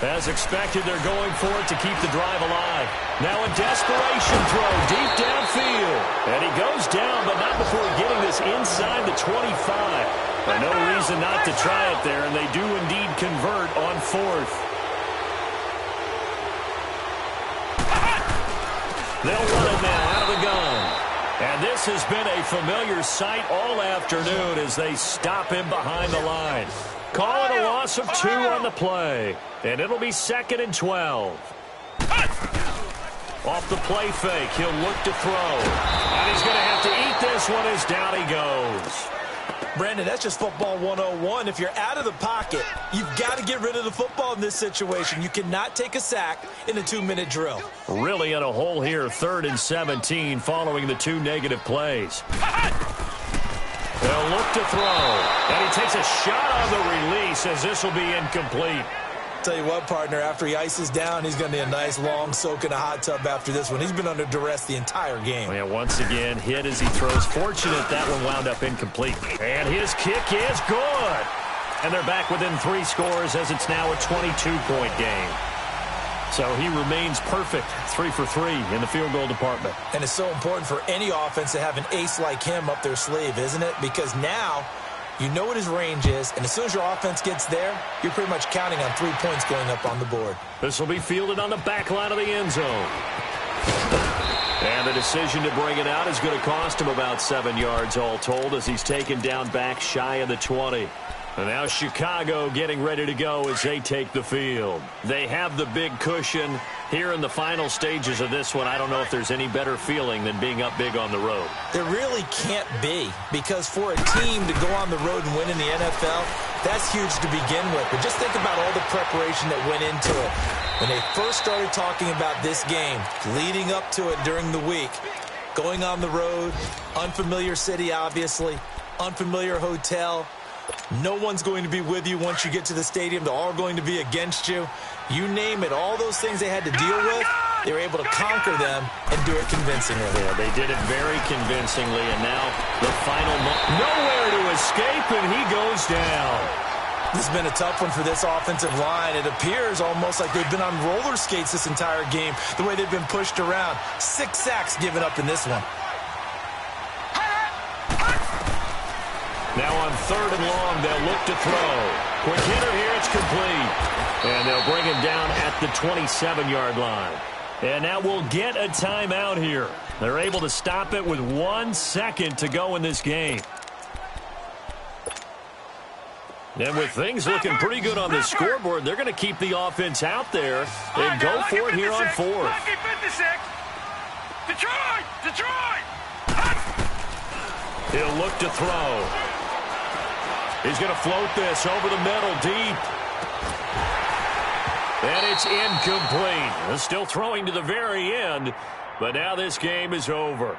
As expected, they're going for it to keep the drive alive. Now a desperation throw deep downfield. And he goes down, but not before getting this inside the 25. But no reason not to try it there, and they do indeed convert on 4th. They'll run it now out of the gun. And this has been a familiar sight all afternoon as they stop him behind the line. Call it a loss of 2 on the play. And it'll be 2nd and 12. Off the play fake, he'll look to throw. And he's going to have to eat this one as down he goes. Brandon, that's just football 101. If you're out of the pocket, you've got to get rid of the football in this situation. You cannot take a sack in a 2-minute drill. Really in a hole here, 3rd and 17 following the 2 negative plays. They'll look to throw. And he takes a shot on the release as this will be incomplete. Tell you what, partner, after he ices down, he's going to need a nice long soak in a hot tub after this one. He's been under duress the entire game. Yeah, once again, hit as he throws. Fortunate that one wound up incomplete. And his kick is good. And they're back within 3 scores as it's now a 22-point game. So he remains perfect, 3 for 3 in the field goal department. And it's so important for any offense to have an ace like him up their sleeve, isn't it? Because now you know what his range is, and as soon as your offense gets there, you're pretty much counting on 3 points going up on the board. This will be fielded on the back line of the end zone. And the decision to bring it out is going to cost him about 7 yards all told as he's taken down back shy of the 20. And now Chicago getting ready to go as they take the field. They have the big cushion here in the final stages of this one. I don't know if there's any better feeling than being up big on the road. There really can't be, because for a team to go on the road and win in the NFL, that's huge to begin with. But just think about all the preparation that went into it. When they first started talking about this game, leading up to it during the week, going on the road, unfamiliar city, obviously, unfamiliar hotel. No one's going to be with you once you get to the stadium. They're all going to be against you. You name it, all those things they had to deal with, they were able to conquer them and do it convincingly. Yeah, they did it very convincingly, and now the final nowhere to escape, and he goes down. This has been a tough one for this offensive line. It appears almost like they've been on roller skates this entire game, the way they've been pushed around. 6 sacks given up in this one. Now on 3rd and long, they'll look to throw. Quick hitter here, it's complete. And they'll bring him down at the 27-yard line. And now we'll get a timeout here. They're able to stop it with 1 second to go in this game. And with things looking pretty good on the scoreboard, they're going to keep the offense out there and go for it here on 4th. Detroit! He'll look to throw. He's going to float this over the middle deep. And it's incomplete. Still throwing to the very end, but now this game is over.